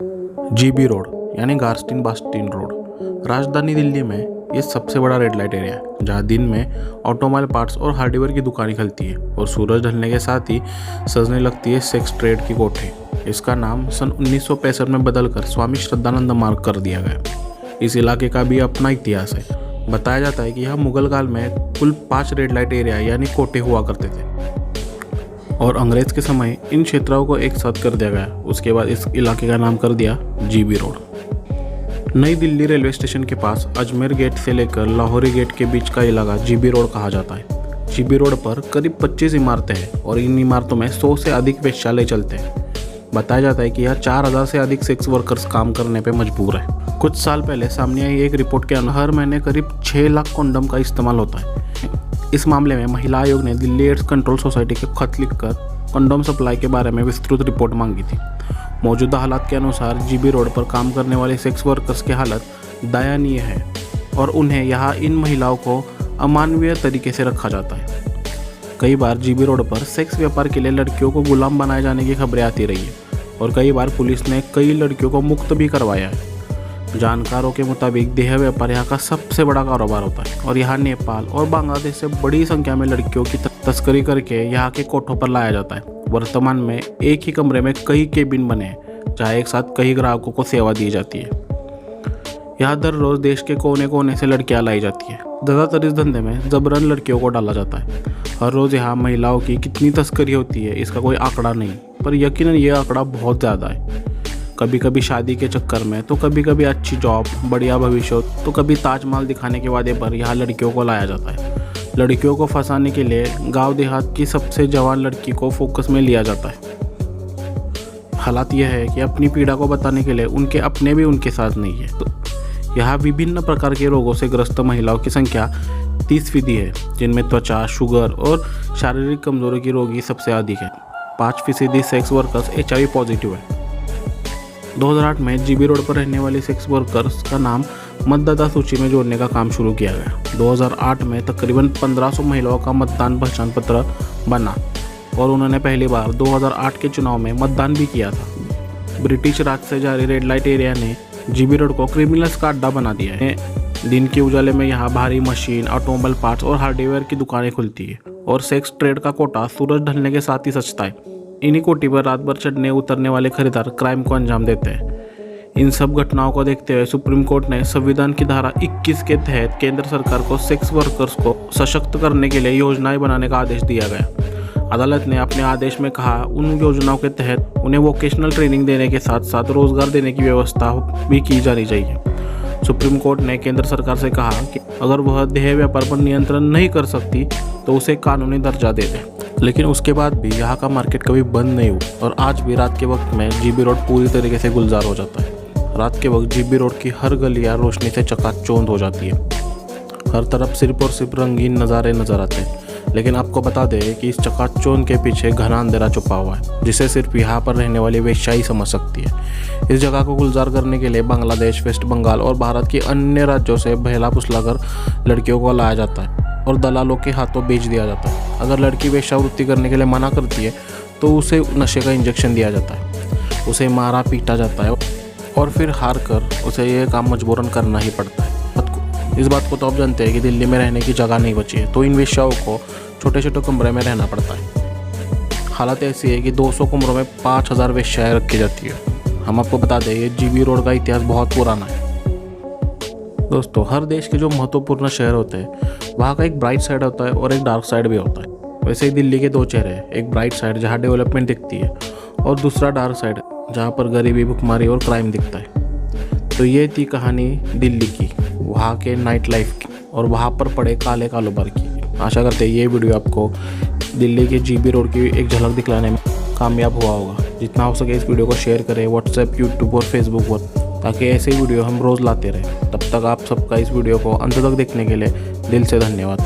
GB road यानी गार्स्टीन बास्टीन road राजधानी दिल्ली में ये सबसे बड़ा रेड लाइट एरिया है, जहाँ दिन में ऑटोमोबाइल पार्ट्स और हार्डवेयर की दुकानें खुलती है और सूरज ढलने के साथ ही सजने लगती है सेक्स ट्रेड की कोठी। इसका नाम सन 1965 में बदलकर स्वामी श्रद्धानंद मार्ग कर दिया गया। इस इलाके का भी अपना इतिहास है। बताया जाता है कि यह मुगल काल में कुल 5 रेड लाइट एरिया यानी कोटे हुआ करते थे और अंग्रेज के समय इन क्षेत्रों को एक साथ कर दिया गया। उसके बाद इस इलाके का नाम कर दिया जीबी रोड। नई दिल्ली रेलवे स्टेशन के पास अजमेर गेट से लेकर लाहौरी गेट के बीच का इलाका जीबी रोड कहा जाता है। जीबी रोड पर करीब 25 इमारतें हैं और इन इमारतों में 100 से अधिक वेश्यालय चलते हैं। बताया जाता है कि यह 4000 से अधिक सेक्स वर्कर्स काम करने पर मजबूर है। कुछ साल पहले सामने आई एक रिपोर्ट के अनुसार हर महीने करीब 6 लाख कॉन्डम का इस्तेमाल होता है। इस मामले में महिला आयोग ने दिल्ली एड्स कंट्रोल सोसाइटी के खत लिखकर कंडोम सप्लाई के बारे में विस्तृत रिपोर्ट मांगी थी। मौजूदा हालात के अनुसार जीबी रोड पर काम करने वाले सेक्स वर्कर्स की हालत दयनीय है और उन्हें यहाँ इन महिलाओं को अमानवीय तरीके से रखा जाता है। कई बार जीबी रोड पर सेक्स व्यापार के लिए लड़कियों को गुलाम बनाए जाने की खबरें आती रही है और कई बार पुलिस ने कई लड़कियों को मुक्त भी करवाया है। जानकारों के मुताबिक देह व्यापार यहाँ का सबसे बड़ा कारोबार होता है और यहाँ नेपाल और बांग्लादेश से बड़ी संख्या में लड़कियों की तस्करी करके यहाँ के कोठों पर लाया जाता है। वर्तमान में एक ही कमरे में कई केबिन बने हैं जहाँ एक साथ कई ग्राहकों को सेवा दी जाती है। यहाँ दर रोज देश के कोने कोने से लड़कियाँ लाई जाती है। ज़्यादातर इस धंधे में जबरन लड़कियों को डाला जाता है। हर रोज़ यहाँ महिलाओं की कितनी तस्करी होती है इसका कोई आंकड़ा नहीं, पर यकीनन ये आंकड़ा बहुत ज़्यादा है। कभी कभी शादी के चक्कर में, तो कभी कभी अच्छी जॉब, बढ़िया भविष्य, तो कभी ताजमहल दिखाने के वादे पर यहाँ लड़कियों को लाया जाता है। लड़कियों को फंसाने के लिए गांव देहात की सबसे जवान लड़की को फोकस में लिया जाता है। हालात यह है कि अपनी पीड़ा को बताने के लिए उनके अपने भी उनके साथ नहीं है। तो यहाँ विभिन्न प्रकार के रोगों से ग्रस्त महिलाओं की संख्या 30% है, जिनमें त्वचा, शुगर और शारीरिक कमजोरी की रोगी सबसे अधिक है। 5% सेक्स वर्कर्स HIV पॉजिटिव है। 2008 में जीबी रोड पर रहने वाली सेक्स वर्कर्स का नाम मतदाता सूची में जोड़ने का काम शुरू किया गया। 2008 में तकरीबन 1500 महिलाओं का मतदान पहचान पत्र बना और उन्होंने पहली बार 2008 के चुनाव में मतदान भी किया था। ब्रिटिश राज से जारी रेड लाइट एरिया ने जीबी रोड को क्रिमिनल्स का अड्डा बना दिया है। दिन के उजाले में यहाँ भारी मशीन, ऑटोमोबाइल पार्ट्स और हार्डवेयर की दुकानें खुलती है और सेक्स ट्रेड का कोटा सूरज ढलने के साथ ही सजता है। इन्हीं कोठी पर रात भर चढ़ने उतरने वाले खरीदार क्राइम को अंजाम देते हैं। इन सब घटनाओं को देखते हुए सुप्रीम कोर्ट ने संविधान की धारा 21 के तहत केंद्र सरकार को सेक्स वर्कर्स को सशक्त करने के लिए योजनाएं बनाने का आदेश दिया गया। अदालत ने अपने आदेश में कहा उन योजनाओं के तहत उन्हें वोकेशनल ट्रेनिंग देने के साथ साथ रोजगार देने की व्यवस्था भी की जानी चाहिए। सुप्रीम कोर्ट ने केंद्र सरकार से कहा कि अगर वह देह व्यापार पर नियंत्रण नहीं कर सकती तो उसे कानूनी दर्जा दे दे। लेकिन उसके बाद भी यहाँ का मार्केट कभी बंद नहीं हुआ और आज भी रात के वक्त में जीबी रोड पूरी तरीके से गुलजार हो जाता है। रात के वक्त जीबी रोड की हर गलियाँ रोशनी से चकाचौंध हो जाती है। हर तरफ सिर्फ और सिर्फ रंगीन नज़ारे नजर आते हैं। लेकिन आपको बता दें कि इस चकाचौंध के पीछे घना अंधेरा छुपा हुआ है, जिसे सिर्फ यहाँ पर रहने वाली वेश्या ही समझ सकती है। इस जगह को गुलजार करने के लिए बांग्लादेश, वेस्ट बंगाल और भारत के अन्य राज्यों से बहला फुसला कर लड़कियों को लाया जाता है और दलालों के हाथों बेच दिया जाता है। अगर लड़की वेश्यावृत्ति करने के लिए मना करती है तो उसे नशे का इंजेक्शन दिया जाता है, उसे मारा पीटा जाता है और फिर हार कर उसे यह काम मजबूरन करना ही पड़ता है। इस बात को तो आप जानते हैं कि दिल्ली में रहने की जगह नहीं बची है, तो इन वेश्याओं को छोटे छोटे कमरे में रहना पड़ता है। हालत ऐसी है कि 200 कमरों में 5000 वेश्याएं रखी जाती है। हम आपको बता दें ये जीबी रोड का इतिहास बहुत पुराना है। दोस्तों, हर देश के जो महत्वपूर्ण शहर होते हैं वहाँ का एक ब्राइट साइड होता है और एक डार्क साइड भी होता है। वैसे ही दिल्ली के 2 चेहरे हैं, एक ब्राइट साइड जहाँ डेवलपमेंट दिखती है और दूसरा डार्क साइड जहाँ पर गरीबी, भुखमरी और क्राइम दिखता है। तो ये थी कहानी दिल्ली की, वहाँ के नाइट लाइफ की और वहाँ पर पड़े काले कारोबार की। आशा करते हैं ये वीडियो आपको दिल्ली के जीबी रोड की एक झलक दिखलाने में कामयाब हुआ होगा। जितना हो सके इस वीडियो को शेयर करें व्हाट्सएप, यूट्यूब और फेसबुक पर, ताकि ऐसे वीडियो हम रोज़ लाते रहें। तब तक आप सबका इस वीडियो को अंत तक देखने के लिए दिल से धन्यवाद।